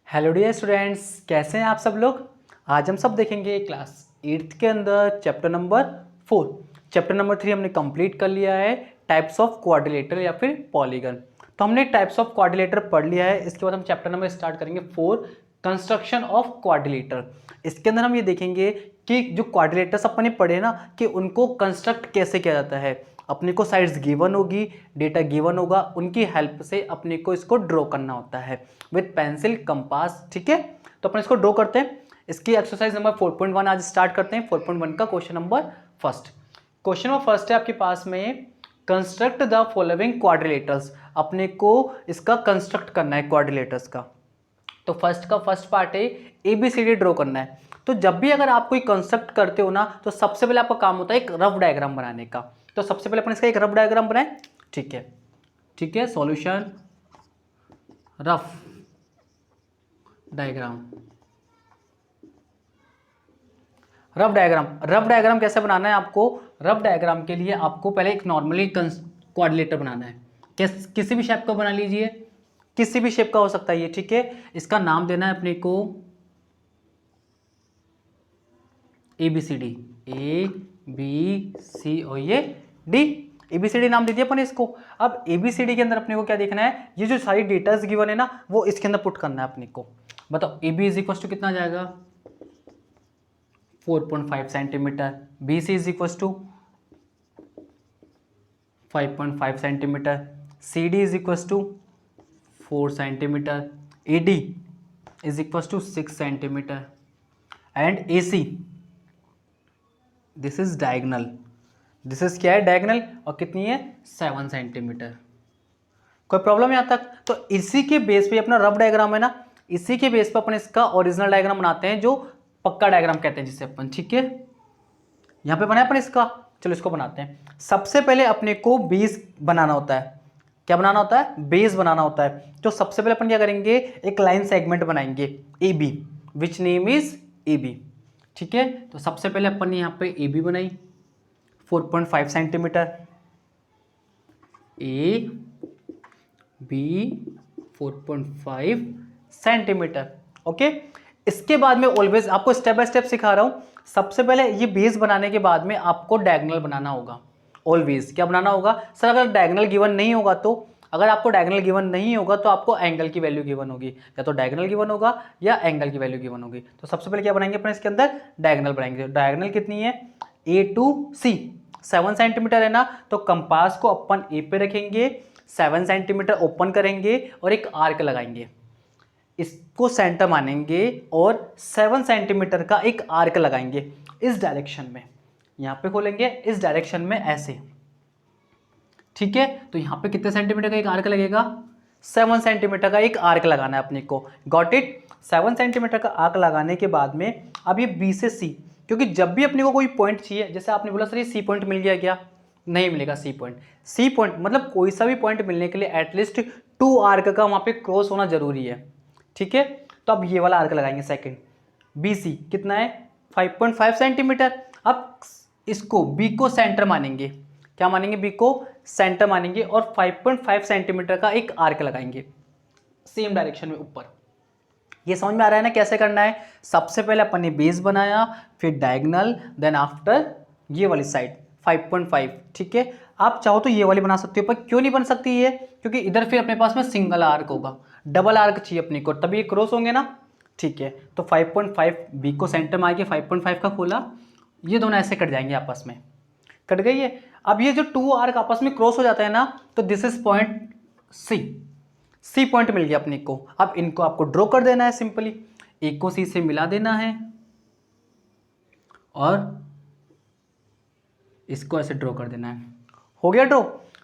Hello dear students, कैसे हैं आप सब लोग। आज हम सब देखेंगे क्लास 8th के अंदर चैप्टर नंबर 4। चैप्टर नंबर 3 हमने कंप्लीट कर लिया है, टाइप्स ऑफ क्वाड्रिलेटरल या फिर पॉलीगन। तो हमने टाइप्स ऑफ क्वाड्रिलेटर पढ़ लिया है। इसके बाद हम चैप्टर नंबर स्टार्ट करेंगे 4, कंस्ट्रक्शन ऑफ क्वाड्रिलेटर। इसके अंदर हम ये देखेंगे कि जो क्वाड्रिलेटर्स अपने पढ़े ना कि उनको कंस्ट्रक्ट कैसे किया जाता है। अपने को साइड्स गिवन होगी, डेटा गिवन होगा, उनकी हेल्प से अपने को इसको ड्रॉ करना होता है विद पेंसिल कंपास। ठीक है, तो अपन इसको ड्रॉ करते हैं। इसकी एक्सरसाइज नंबर 4.1 आज स्टार्ट करते हैं। 4.1 का question number first. Question number first है आपके पास में, कंस्ट्रक्ट द फॉलोइंग क्वाड्रिलेटर्स। अपने को इसका कंस्ट्रक्ट करना है क्वाड्रिलेटर्स का। तो फर्स्ट का फर्स्ट पार्ट है ABCD ड्रॉ करना है। तो जब भी अगर आप कोई कंस्ट्रक्ट करते हो ना तो सबसे पहले आपका काम होता है एक रफ डायग्राम बनाने का। तो सबसे पहले अपन इसका एक रफ डायग्राम बनाए। ठीक है, ठीक है, solution rough diagram. Rough diagram कैसे बनाना है आपको। रफ डायग्राम के लिए आपको पहले एक नॉर्मली क्वाड्रिलेटर बनाना है। किसी भी शेप का बना लीजिए, किसी भी शेप का हो सकता है ये। ठीक है, इसका नाम देना है अपने को ABCD, ABC और ये D। ABCD नाम दे दिया अपन इसको। अब ABCD के अंदर अपने को क्या देखना है, ये जो सारी डेटास गिवन है ना वो इसके अंदर पुट करना है अपने को। बताओ AB इज इक्वल टू कितना आ जाएगा 4.5 centimetre, BC is equal to 5.5 centimetre, CD is equal to 4 centimetre, AD is equal to 6 centimetre and AC this is diagonal. This is क्या है, डायगनल, और कितनी है 7 सेंटीमीटर। कोई प्रॉब्लम यहाँ तक। तो इसी के बेस पे अपना रफ डायग्राम है ना, इसी के बेस पे अपन इसका ओरिजिनल डायग्राम बनाते हैं जो पक्का डायग्राम कहते हैं जिसे अपन। ठीक है, यहाँ पे बनाया अपन इसका। चलो इसको बनाते हैं। सबसे पहले अपने को बेस बनाना होता है। क्या बनाना होता है, बेस बनाना होता है। तो सबसे पहले अपन क्या करेंगे, एक लाइन सेगमेंट बनाएंगे AB, which name is AB। ठीक है, तो सबसे पहले अपन ने यहाँ पे AB बनाई 4.5 सेंटीमीटर, AB 4.5 सेंटीमीटर। ओके, इसके बाद में ऑलवेज आपको स्टेप बाय स्टेप सिखा रहा हूं। सबसे पहले ये बेस बनाने के बाद में आपको डायगोनल बनाना होगा। ऑलवेज क्या बनाना होगा सर, अगर डायगोनल गिवन नहीं होगा तो, अगर आपको डायगोनल गिवन नहीं होगा तो आपको एंगल की वैल्यू गिवन होगी, या तो डायगोनल गिवन होगा या एंगल की वैल्यू गिवन होगी। तो सबसे पहले क्या बनाएंगे अपन इसके अंदर, डायगोनल बनाएंगे। डायगोनल कितनी है A to C 7 सेंटीमीटर है ना, तो कंपास को अपन A पे रखेंगे, 7 सेंटीमीटर ओपन करेंगे और एक आर्क लगाएंगे। इसको सेंटर मानेंगे और 7 सेंटीमीटर का एक आर्क लगाएंगे इस डायरेक्शन में। यहां पे खोलेंगे इस डायरेक्शन में ऐसे। ठीक है, तो यहां पे कितने सेंटीमीटर का एक आर्क लगेगा, 7 सेंटीमीटर का एक आर्क लगाना है अपने को। Got it. 7 सेंटीमीटर का आर्क लगाने के बाद में अब ये B से C, क्योंकि जब भी अपने को कोई पॉइंट चाहिए, जैसे आपने बोला सर ये C पॉइंट मिल गया, क्या नहीं मिलेगा C पॉइंट। C पॉइंट मतलब कोई सा भी पॉइंट मिलने के लिए एटलीस्ट 2 आर्क का वहां पे क्रॉस होना जरूरी है। ठीक है, तो अब ये वाला आर्क लगाएंगे सेकंड। BC कितना है 5.5 सेंटीमीटर। अब इसको B को सेंटर मानेंगे। क्या मानेंगे, B को सेंटर मानेंगे और 5.5 सेंटीमीटर का एक आर्क लगाएंगे सेम डायरेक्शन में ऊपर। ये समझ में आ रहा है ना कैसे करना है। सबसे पहले अपन ने बेस बनाया, फिर डायगोनल, देन आफ्टर ये वाली साइड 5.5। ठीक है, आप चाहो तो ये वाली बना सकते हो, पर क्यों नहीं बन सकती ये, क्योंकि इधर फिर अपने पास में सिंगल आर्क होगा, डबल आर्क चाहिए अपने को, तभी ये क्रॉस होंगे ना। ठीक है, तो 5.5 B को सेंटर मार के 5.5 का खोला, ये दोनों ऐसे कट जाएंगे आपस में, कट गई है। अब ये जो 2 आर्क आपस में क्रॉस हो जाता है ना, तो this is point C point मिल गया अपने को। अब इनको आपको ड्रॉ कर देना है सिंपली, A को C से मिला देना है और इसको ऐसे ड्रॉ कर देना है। हो गया ड्रॉ।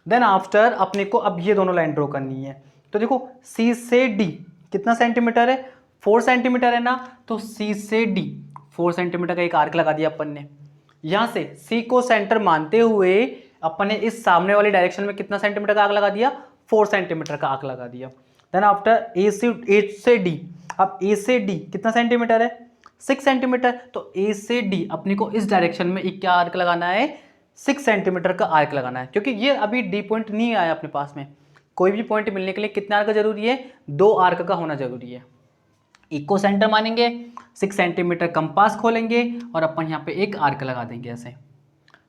देन आफ्टर अपने को अब ये दोनों लाइन ड्रॉ करनी है। तो देखो C से D कितना सेंटीमीटर है, 4 सेंटीमीटर है ना, तो C से D 4 सेंटीमीटर का एक आर्क लगा दिया अपन ने। यहां से C को सेंटर मानते हुए अपन ने इस सामने वाली डायरेक्शन में कितना सेंटीमीटर का आर्क लगा दिया, 4 सेंटीमीटर का आर्क लगा दिया। देन आफ्टर A से D, अब A से D कितना सेंटीमीटर है 6 सेंटीमीटर, तो A से D अपने को इस डायरेक्शन में एक क्या आर्क लगाना है, 6 सेंटीमीटर का आर्क लगाना है। क्योंकि ये अभी D पॉइंट नहीं आया अपने पास में, कोई भी पॉइंट मिलने के लिए कितना आर्क जरूरी है, 2 आर्क का होना जरूरी है। इको सेंटर मानेंगे, 6 सेंटीमीटर कंपास खोलेंगे और अपन यहाँ पे एक आर्क लगा देंगे, ऐसे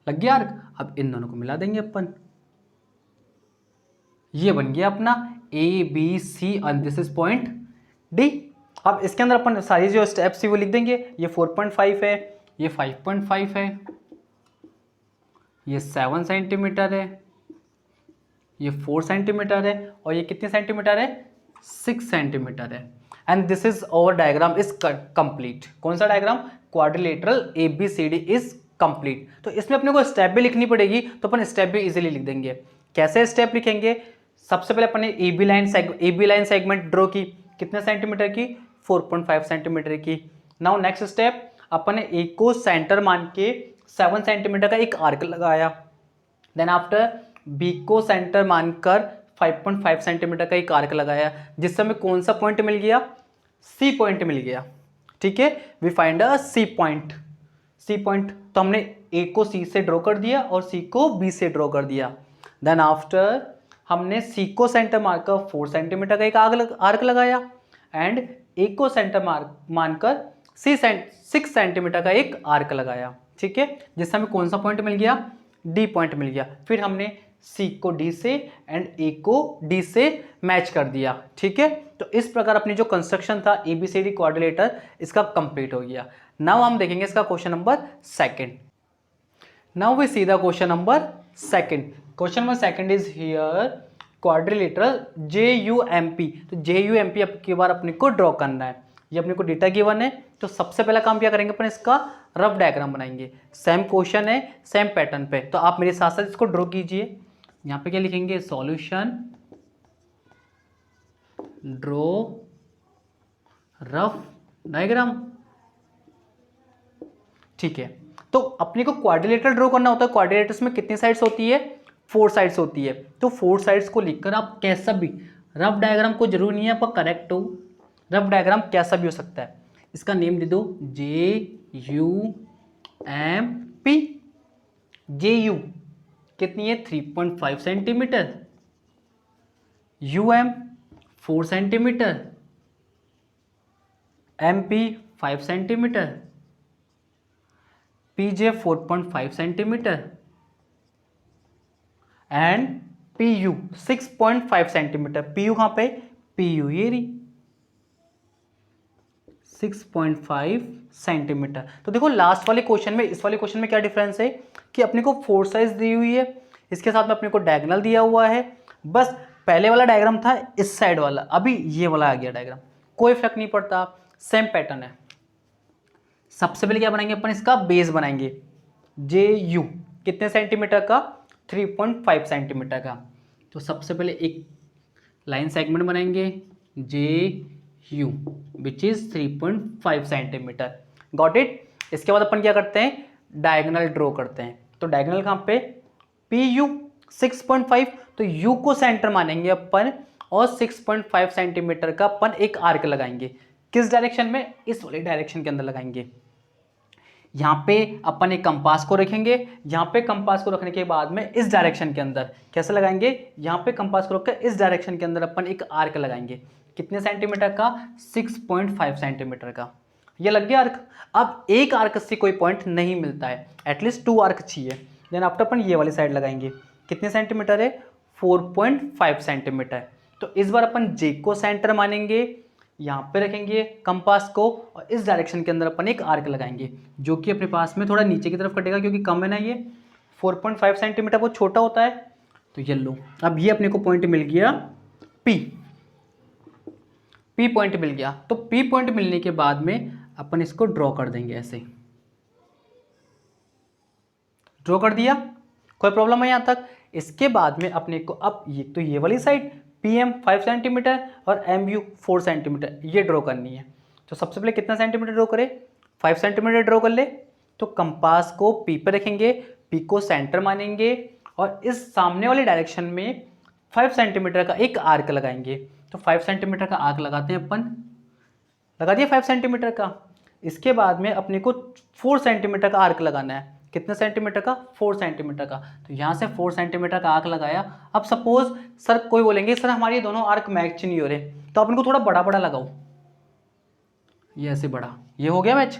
लग गया आर्क। अब इन दोनों को मिला देंगे अपन, ये बन गया अपना A B C and this is point D. अब इसके अंदर अपन सारी जो स्टेप्स थी वो लिख देंगे। ये 4.5 है, ये 5.5 है, ये 7 सेंटीमीटर है, ये 4 सेंटीमीटर है और ये कितने सेंटीमीटर है, 6 सेंटीमीटर है। And this is our diagram is complete. कौन सा diagram, quadrilateral ABCD is complete. तो इसमें अपने को स्टेप भी लिखनी पड़ेगी, तो अपन स्टेप भी इजीली लिख देंगे। कैसे स्टेप लिखेंगे, सबसे पहले अपन ने AB लाइन सेगमेंट ड्रॉ की, कितने सेंटीमीटर की, 4.5 सेंटीमीटर की। नाउ नेक्स्ट स्टेप, अपन ने ए को सेंटर मान के 7 सेंटीमीटर का एक आर्क लगाया। देन आफ्टर बी को सेंटर मानकर 5.5 सेंटीमीटर का एक आर्क लगाया, जिससे हमें कौन सा पॉइंट मिल गया, सी पॉइंट मिल गया। ठीक है, we find a C point. C point, तो हमने ए को सी से ड्रॉ कर दिया और सी को बी से ड्रॉ कर दिया। देन आफ्टर हमने सी को सेंटर मानकर 4 सेंटीमीटर का एक आर्क लगाया एंड ए को सेंटर मानकर 6 सेंटीमीटर का एक आर्क लगाया। ठीक है, जिससे हमें कौन सा पॉइंट मिल गया, डी पॉइंट मिल गया। फिर हमने सी को डी से एंड ए को डी से मैच कर दिया। ठीक है, तो इस प्रकार अपनी जो कंस्ट्रक्शन था ABCD क्वाड्रिलेटर इसका कंप्लीट हो गया। नाउ हम देखेंगे इसका question number second. Now we see the question number second. Question number second is here quadrilateral JUMP। तो JUMP अब की बार अपने को ड्रॉ करना है। ये अपने को डेटा गिवन है, तो सबसे पहला काम क्या करेंगे अपन, इसका रफ डायग्राम बनाएंगे। सेम क्वेश्चन है, सेम पैटर्न पे, तो आप मेरे साथ साथ इसको ड्रॉ कीजिए। यहाँ पे क्या लिखेंगे, सॉल्यूशन ड्रॉ रफ डायग्राम। ठीक है, तो अपने को क्वाड्रिलेटरल ड्रॉ करना होता है। क्वाड्रिलेटर्स में कितनी साइड्स होती है, 4 साइड्स होती है। तो 4 साइड्स को लिखकर आप कैसा भी रफ डायग्राम, को जरूर नहीं है आप करेक्ट हो, रफ डायग्राम कैसा भी हो सकता है। इसका नेम दे दो JUMP। JU कितनी है, 3.5 centimetre, UM 4 centimetre, MP 5 centimetre, PJ 4.5 centimetre and PU 6.5 centimetre. PU कहाँ पे, PU ये रही 6.5 सेंटीमीटर। तो देखो लास्ट वाले क्वेश्चन में इस वाले क्वेश्चन में क्या डिफरेंस है कि अपने को 4 साइज दी हुई है, इसके साथ में अपने को डायगोनल दिया हुआ है। बस पहले वाला डायग्राम था इस साइड वाला, अभी ये वाला आ गया डायग्राम, कोई फर्क नहीं पड़ता, सेम पैटर्न है। सबसे पहले क्या बनाएंगे अपन, इसका बेस बनाएंगे। JU कितने सेंटीमीटर का, 3.5 सेंटीमीटर का। तो सबसे पहले एक लाइन सेगमेंट बनाएंगे JU which is 3.5 centimetre. Got it. इसके बाद अपन क्या करते हैं, डायगोनल ड्रॉ करते हैं। तो डायगोनल कहाँ पे, PU 6.5, तो U को सेंटर मानेंगे अपन और 6.5 सेंटीमीटर का अपन एक आर्क लगाएंगे। किस डायरेक्शन में, इस वाले डायरेक्शन के अंदर लगाएंगे। यहाँ पे अपन एक कंपास को रखेंगे, यहाँ पे कंपास को रखने के बाद में इस डायरेक्शन के अंदर कैसे लगाएंगे, यहाँ पे कंपास को रखकर इस डायरेक्शन के अंदर अपन एक आर्क लगाएंगे। कितने सेंटीमीटर का, 6.5 सेंटीमीटर का। ये लग गया आर्क। अब एक आर्क से कोई पॉइंट नहीं मिलता है, एटलीस्ट 2 आर्क चाहिए। देन आफ्टर अपन ये वाली साइड लगाएंगे। कितने सेंटीमीटर है, 4.5 सेंटीमीटर। तो इस बार अपन J को सेंटर मानेंगे, यहाँ पे रखेंगे कंपास को और इस डायरेक्शन के अंदर अपन एक आर्क लगाएंगे, जो कि अपने पास में थोड़ा नीचे की तरफ कटेगा क्योंकि कम है ना, ये 4.5 सेंटीमीटर बहुत छोटा होता है। तो ये लो, अब ये अपने को पॉइंट मिल गया P पॉइंट मिल गया। तो P पॉइंट मिलने के बाद में अपन इसको ड्रॉ कर देंगे, ऐसे ड्रॉ कर दिया, कोई प्रॉब्लम है यहाँ तक। इसके बाद में अपने को अब ये वाली साइड PM 5 सेंटीमीटर और MU 4 सेंटीमीटर ये ड्रॉ करनी है। तो सबसे पहले कितना सेंटीमीटर ड्रॉ करें, 5 सेंटीमीटर ड्रॉ कर ले। तो कंपास को P पे रखेंगे, P को सेंटर मानेंगे और इस सामने वाले डायरेक्शन में 5 सेंटीमीटर का एक आर्क लगाएंगे। तो 5 सेंटीमीटर का आर्क लगाते हैं अपन, लगा दिया 5 सेंटीमीटर का। इसके बाद में अपने को 4 सेंटीमीटर का आर्क लगाना है। कितने सेंटीमीटर का, 4 सेंटीमीटर का। तो यहाँ से 4 सेंटीमीटर का आर्क लगाया। अब सपोज सर कोई बोलेंगे सर हमारे दोनों आर्क मैच नहीं हो रहे, तो आप इनको थोड़ा बड़ा बड़ा लगाओ, ये ऐसे बड़ा, ये हो गया मैच।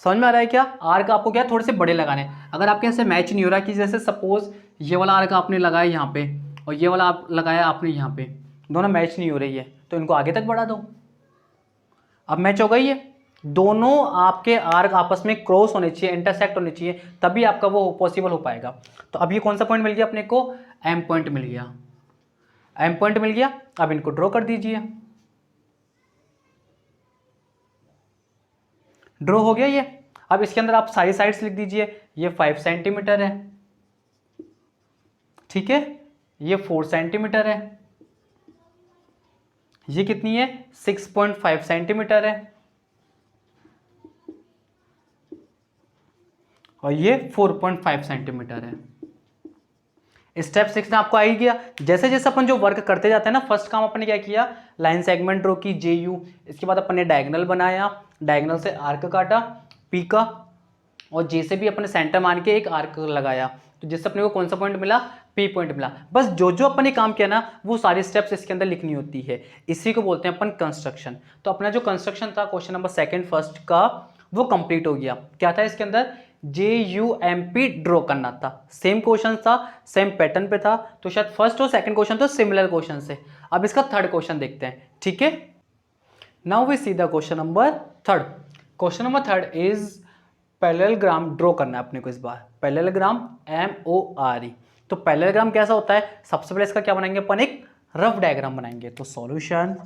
समझ में आ रहा है क्या? आर्क आपको क्या थोड़े से बड़े लगाने। अगर आपके ऐसे मैच नहीं हो रहा कि जैसे सपोज ये वाला आर्क आपने लगाया यहाँ पे और ये वाला आप लगाया आपने यहाँ पे, दोनों मैच नहीं हो रही है, तो इनको आगे तक बढ़ा दो। अब मैच हो गई है, दोनों आपके आर्क आपस में क्रॉस होने चाहिए, इंटरसेक्ट होने चाहिए, तभी आपका वो पॉसिबल हो पाएगा। तो अब ये कौन सा पॉइंट मिल गया अपने को? एम पॉइंट मिल गया। एम पॉइंट मिल गया, अब इनको ड्रॉ कर दीजिए। ड्रॉ हो गया ये। अब इसके अंदर आप सारी साइड्स लिख दीजिए। ये 5 सेंटीमीटर है, ठीक है, ये 4 सेंटीमीटर है, ये कितनी है? 6.5 सेंटीमीटर है, और ये 4.5 सेंटीमीटर है। स्टेप 6 में आपको आ ही गया। जैसे जैसे अपन जो वर्क करते जाते हैं ना, फर्स्ट काम अपन ने क्या किया, लाइन सेगमेंट ड्रॉ की जे यू, इसके बाद अपन ने डायगोनल बनाया, डायगोनल से आर्क काटा पी का, और जे से भी अपने सेंटर मान के एक आर्क लगाया, तो जिससे अपने को कौन सा पॉइंट मिला? पी पॉइंट मिला। बस जो जो अपन ने काम किया ना, वो सारी स्टेप्स इसके अंदर लिखनी होती है। इसी को बोलते हैं अपन कंस्ट्रक्शन। तो अपना जो कंस्ट्रक्शन था क्वेश्चन नंबर 2 फर्स्ट का, वो कंप्लीट हो गया। क्या था इसके अंदर? JUMP ड्रॉ करना था। सेम क्वेश्चन था, सेम पैटर्न पे था, तो शायद फर्स्ट और सेकंड क्वेश्चन तो सिमिलर क्वेश्चन से। अब इसका थर्ड क्वेश्चन देखते हैं, ठीक है। Now we see the question number 3। Question number 3 is parallelogram draw करना है अपने को इस बार। Parallelogram MORE। तो पैरेललोग्राम कैसा होता है? सबसे पहले इसका क्या बनाएंगे अपन? एक रफ डायग्राम बनाएंगे। तो सॉल्यूशन,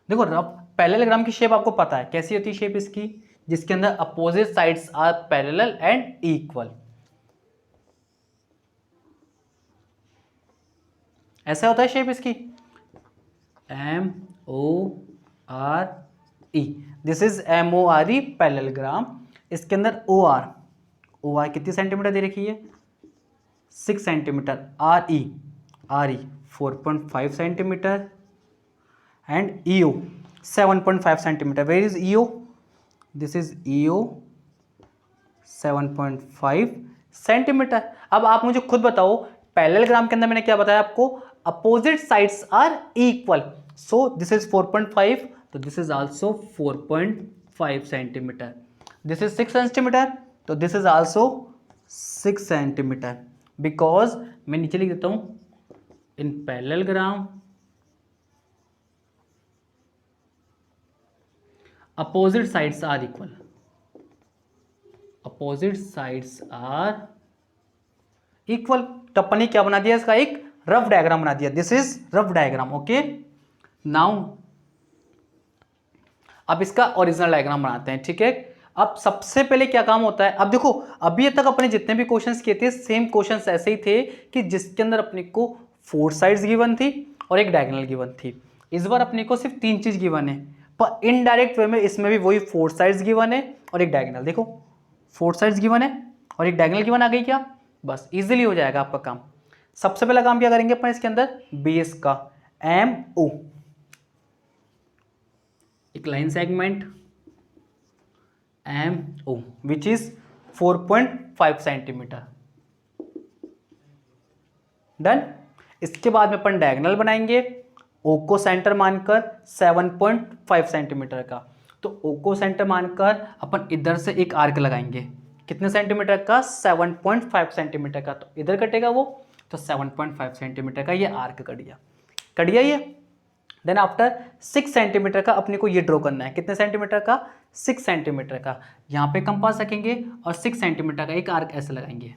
देखो रफ पैरेललोग्राम की शेप आपको पता है कैसी होती है शेप इसकी, जिसके अंदर opposite sides are parallel and equal. ऐसा होता है शेप इसकी, MORE। This is MORE parallelogram. इसके अंदर OR कितनी सेंटीमीटर दे रखी है? 6 centimetre. RE 4.5 centimetre and EO 7.5 centimetre. Where is EO? This is EO 7.5 centimetre. अब आप मुझे खुद बताओ, पैरेललोग्राम के अंदर मैंने क्या बताया आपको? Opposite sides are equal, so this is 4.5, तो this is also 4.5 centimetre. This is 6 centimetre, तो this is also 6 centimetre. Because मैं नीचे लिख देता हूं, in parallelogram opposite sides are equal. Opposite sides are equal. तो अपन ने क्या बना दिया? इसका एक रफ डायग्राम बना दिया। This is rough diagram, okay. Now अब इसका ओरिजिनल डायग्राम बनाते हैं, ठीक है। अब सबसे पहले क्या काम होता है? अब देखो, अभी तक अपने जितने भी क्वेश्चंस किए थे, सेम क्वेश्चंस ऐसे ही थे कि जिसके अंदर अपने को 4 साइड्स गिवन थी और एक डायगोनल गिवन थी। इस बार अपने को सिर्फ 3 चीज गिवन है, पर इनडायरेक्ट वे में इसमें भी वही 4 साइड्स गिवन है और एक डायगोनल। देखो 4 साइड्स गिवन है और एक डायगोनल गिवन आ गई क्या? बस इजीली हो जाएगा आपका काम। सबसे पहला काम क्या करेंगे अपन इसके अंदर? बेस का MO, एक line segment MO which is 4.5 centimetre. Done. इसके बाद में अपन डायगोनल बनाएंगे, O को सेंटर मानकर 7.5 सेंटीमीटर का। तो O को सेंटर मानकर अपन इधर से एक आर्क लगाएंगे, कितने सेंटीमीटर का? 7.5 सेंटीमीटर का। तो इधर कटेगा वो, तो 7.5 सेंटीमीटर का ये आर्क कट गया ये। देन आफ्टर 6 सेंटीमीटर का अपने को ये ड्रॉ करना है। कितने सेंटीमीटर का? 6 सेंटीमीटर का। यहाँ पे कंपास रखेंगे और 6 सेंटीमीटर का एक आर्क ऐसे लगाएंगे।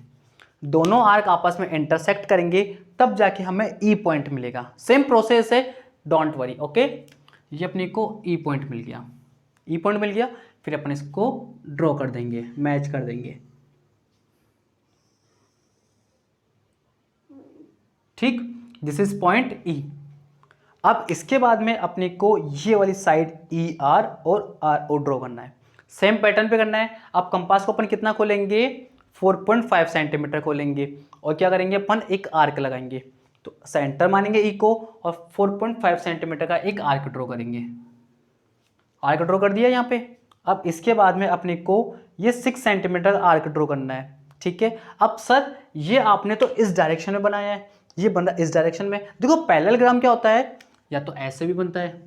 दोनों आर्क आपस में इंटरसेक्ट करेंगे, तब जाके हमें E पॉइंट मिलेगा। सेम प्रोसेस है, डोंट वरी, ओके। ये अपने को E पॉइंट मिल गया, E पॉइंट मिल गया। फिर अपन इसको ड्रॉ कर देंगे, मैच कर देंगे, ठीक। This is point E। अब इसके बाद में अपने को ये वाली साइड ER और RO ड्रॉ करना है। सेम पैटर्न पे करना है। अब कंपास को अपन कितना खोलेंगे? 4.5 सेंटीमीटर खोलेंगे और क्या करेंगे अपन? एक आर्क लगाएंगे। तो सेंटर मानेंगे E को और 4.5 सेंटीमीटर का एक आर्क ड्रॉ करेंगे। आर्क ड्रॉ कर दिया यहाँ पे। अब इसके बाद में अपने को ये 6 सेंटीमीटर आर्क ड्रॉ करना है, ठीक है। अब सर ये आपने तो इस डायरेक्शन में बनाया है, ये बंदा इस डायरेक्शन में। देखो पैरेललोग्राम क्या होता है? या तो ऐसे भी बनता है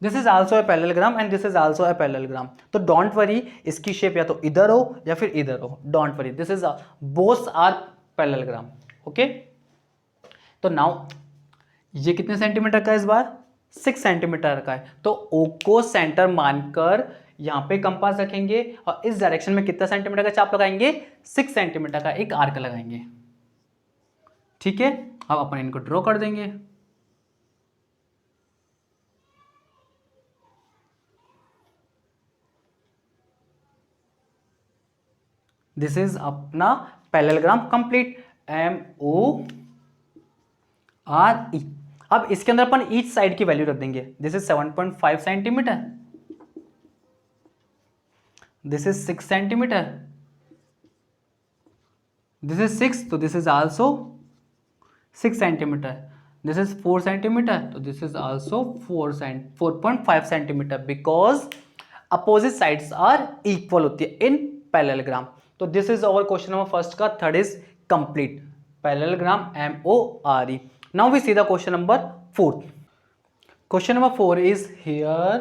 this is also a parallelogram and this is also a parallelogram. तो डोंट वरी, इसकी शेप या तो इधर हो या फिर इधर हो, don't worry, this is both are parallelogram. Okay, तो नाउ ये कितने सेंटीमीटर का है इस बार? 6 सेंटीमीटर का है। तो ओ को सेंटर मानकर यहाँ पे कंपास रखेंगे और इस डायरेक्शन में कितना सेंटीमीटर का चाप लगाएंगे? 6 सेंटीमीटर का एक आर्क लगाएंगे। ठीक है, अब अपन इनको ड्रॉ कर देंगे। दिस इज अपना पैरेललोग्राम कंप्लीट, MORE। अब इसके अंदर अपन ईच साइड की वैल्यू रख देंगे। This is 7.5 centimetre, this is 6 centimetre, this is 6, तो this is also 6 centimetre, this is 4 centimetre, तो this is also 4.5 centimetre, because opposite sides are equal होती है इन पैरेललोग्राम। तो this is our question number first का third is complete, parallelogram MORE। Now we see the question number fourth. Question number 4 is here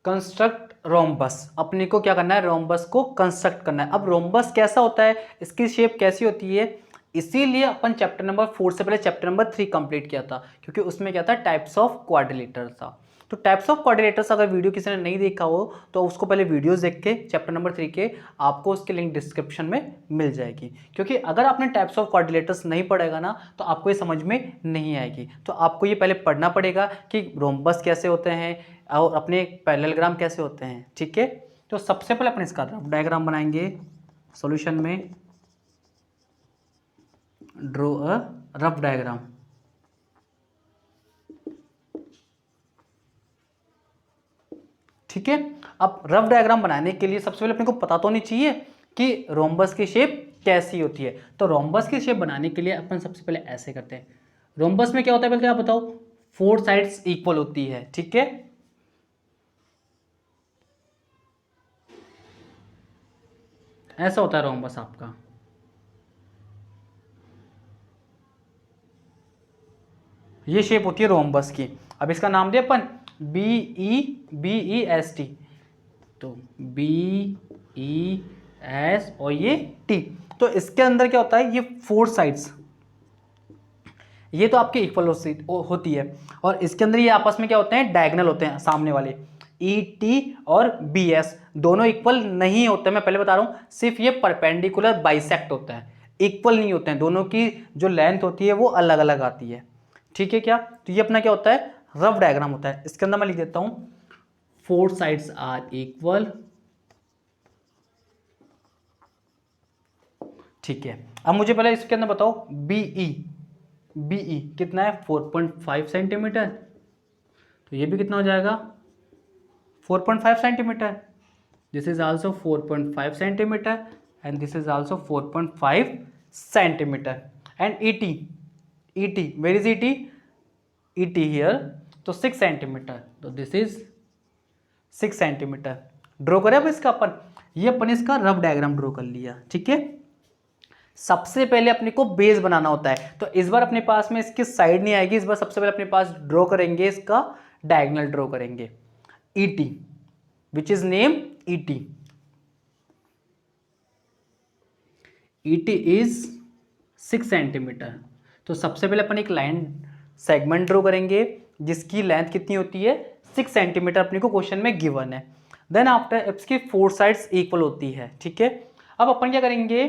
construct rhombus. अपने को क्या करना है? Rhombus को कंस्ट्रक्ट करना है। अब रोम्बस कैसा होता है, इसकी शेप कैसी होती है, इसीलिए अपन चैप्टर नंबर 4 से पहले चैप्टर नंबर 3 कंप्लीट किया था, क्योंकि उसमें क्या था? टाइप्स ऑफ क्वाड्रिलेटरस था। तो टाइप्स ऑफ क्वाड्रिलेटरस अगर वीडियो किसी ने नहीं देखा हो तो उसको पहले वीडियोस देख के चैप्टर नंबर 3 के, आपको उसकी लिंक डिस्क्रिप्शन में मिल जाएगी। क्योंकि अगर आपने टाइप्स ऑफ क्वाड्रिलेटरस नहीं पढ़ेगा ना तो आपको ये समझ में नहीं आएगी। तो आपको ये पहले पढ़ना पड़ेगा कि रोम्बस कैसे होते हैं और अपने पैरेललोग्राम कैसे होते हैं। ठीक है, तो सबसे पहले अपन इसका रफ डायग्राम बनाएंगे। सॉल्यूशन में ड्रॉ अ रफ डायग्राम। ठीक है, अब रफ डायग्राम बनाने के लिए सबसे पहले अपने को पता तो नहीं चाहिए कि रोम्बस की शेप कैसी होती है। तो रोम्बस की शेप बनाने के लिए अपन सबसे पहले ऐसे करते हैं। रोम्बस में क्या होता है पहले आप बताओ? 4 साइड्स इक्वल होती है। ठीक है, ऐसा होता है रोम्बस आपका। ये शेप होती है रोम्बस की। अब इसका नाम दिया अपन BEST, तो BES और ये T। तो इसके अंदर क्या होता है? ये 4 साइड्स, ये तो आपके इक्वल होती है, और इसके अंदर ये आपस में क्या होते हैं? डायगोनल होते हैं सामने वाले। ET और BS दोनों इक्वल नहीं होते, मैं पहले बता रहा हूँ। सिर्फ ये परपेंडिकुलर बाइसेक्ट होता है, इक्वल नहीं होते हैं। दोनों की जो लेंथ होती है वो अलग अलग आती है। ठीक है क्या? तो ये अपना क्या होता है? रफ डायग्राम होता है। इसके अंदर मैं लिख देता हूँ 4 साइड्स आर इक्वल। ठीक है, अब मुझे पहले इसके अंदर बताओ BE कितना है? 4.5 सेंटीमीटर। तो ये भी कितना हो जाएगा? 4.5 centimetre. This is also 4.5 centimetre and this is also 4.5 centimetre. And ET where is ET here, तो 6 सेंटीमीटर, तो दिस इज 6 सेंटीमीटर। ड्रॉ करें अब इसका अपन, ये अपन इसका रफ डायग्राम ड्रॉ कर लिया। ठीक है, सबसे पहले अपने को बेस बनाना होता है। तो इस बार अपने पास में इसकी साइड नहीं आएगी, इस बार सबसे पहले अपने पास ड्रॉ करेंगे, इसका डायगोनल ड्रॉ करेंगे। ET which is name ET is 6 centimetre. तो सबसे पहले अपन एक लाइन सेगमेंट ड्रॉ करेंगे जिसकी लेंथ कितनी होती है? 6 सेंटीमीटर अपने को क्वेश्चन में गिवन है। देन आफ्टर इसकी 4 साइड्स इक्वल होती है। ठीक है, अब अपन क्या करेंगे?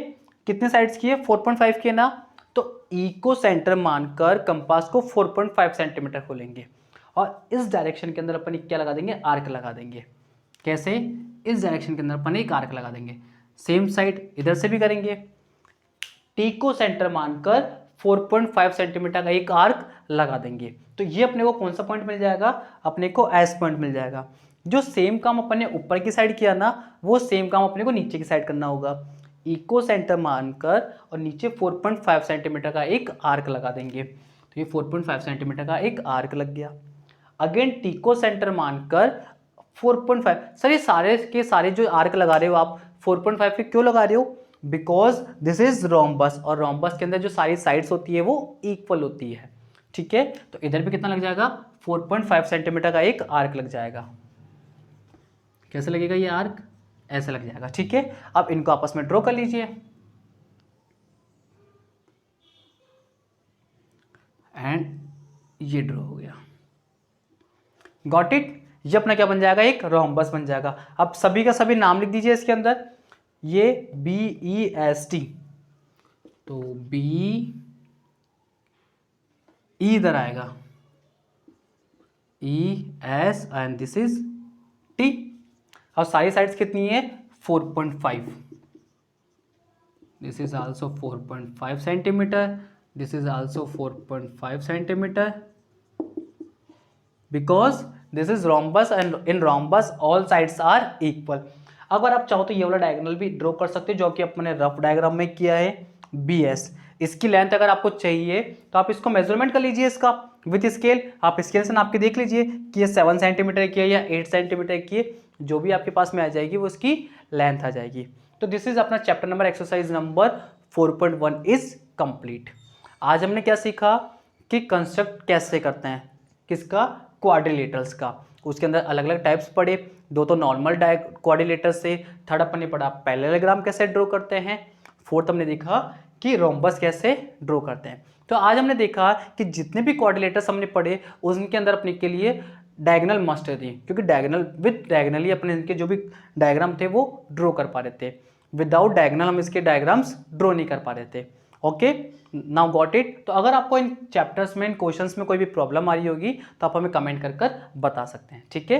कितने साइड्स की है? 4.5 की है ना, तो E को सेंटर मानकर कंपास को 4.5 सेंटीमीटर खोलेंगे और इस डायरेक्शन के अंदर अपन क्या लगा देंगे? आर्क लगा देंगे। कैसे? इस डायरेक्शन के अंदर अपन एक आर्क लगा देंगे। सेम साइड इधर से भी करेंगे। T को सेंटर मानकर 4.5 सेंटीमीटर का एक आर्क लगा देंगे। तो ये अपने को कौन सा पॉइंट मिल जाएगा? अपने को S पॉइंट मिल जाएगा। जो सेम काम अपन ने ऊपर की साइड किया ना, वो सेम काम अपने को नीचे की साइड करना होगा। E को सेंटर मानकर और नीचे 4.5 सेंटीमीटर का एक आर्क लगा देंगे। तो ये 4.5 सेंटीमीटर का एक आर्क लग गया। अगेन T को सेंटर मानकर 4.5, सर ये सारे के सारे जो आर्क लगा रहे हो आप 4.5 पे क्यों लगा रहे हो? बिकॉज दिस इज रोम्बस, और रोम्बस के अंदर जो सारी साइड्स होती है वो इक्वल होती है। ठीक है, तो इधर भी कितना लग जाएगा, 4.5 सेंटीमीटर का एक आर्क लग जाएगा। कैसे लगेगा ये आर्क, ऐसे लग जाएगा। ठीक है, अब इनको आपस में ड्रॉ कर लीजिए एंड ये ड्रॉ हो गया। Got it. ये अपना क्या बन जाएगा, एक रोम्बस बन जाएगा। अब सभी का सभी नाम लिख दीजिए इसके अंदर। ये BEST, तो B E इधर आएगा, ES and this is T। और सारी साइड्स कितनी है, 4.5। This is also 4.5 centimetre, this is also 4.5 centimetre, because this is rhombus and in rhombus all sides are equal. अगर आप चाहो तो ये वाला डायगोनल भी ड्रॉ कर सकते हो, जो कि अपने रफ डायग्राम में किया है, BS। इसकी लेंथ अगर आपको चाहिए तो आप इसको मेजरमेंट कर लीजिए इसका विथ स्केल। आप स्केल से नाप के देख लीजिए कि ये 7 सेंटीमीटर की है या 8 सेंटीमीटर की है, जो भी आपके पास में आ जाएगी वो उसकी लेंथ आ जाएगी। तो दिस इज अपना chapter number exercise number 4.1 is complete. आज हमने क्या सीखा कि कंस्ट्रक्ट कैसे करते हैं, किसका, क्वाड्रिलेटरल्स का। उसके अंदर अलग अलग टाइप्स पढ़े, दो तो नॉर्मल क्वाड्रिलेटर्स से, थर्ड अपन ने पढ़ा पैरेललोग्राम कैसे ड्रॉ करते हैं, फोर्थ हमने देखा कि रोम्बस कैसे ड्रॉ करते हैं। तो आज हमने देखा कि जितने भी क्वाड्रिलेटर्स हमने पढ़े उनके अंदर अपने के लिए डायगोनल मस्ट थी, क्योंकि डायगोनल विद डायगोनली अपने इनके जो भी डायग्राम थे वो ड्रॉ कर पा रहे थे, विदाउट डायगोनल हम इसके डायग्राम्स ड्रॉ नहीं कर पा रहे थे। Okay, now got it. तो अगर आपको इन चैप्टर्स में, इन क्वेश्चंस में कोई भी प्रॉब्लम आ रही होगी तो आप हमें कमेंट कर बता सकते हैं। ठीक है।